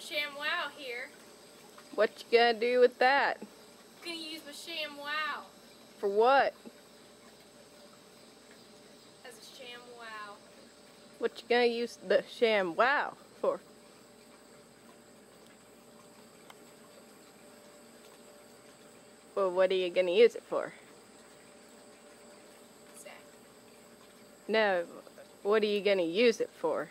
ShamWow here. What you gonna do with that? I'm gonna use my ShamWow For what? as a ShamWow. What you gonna use the ShamWow for? Well, what are you gonna use it for? Exactly. No, what are you gonna use it for?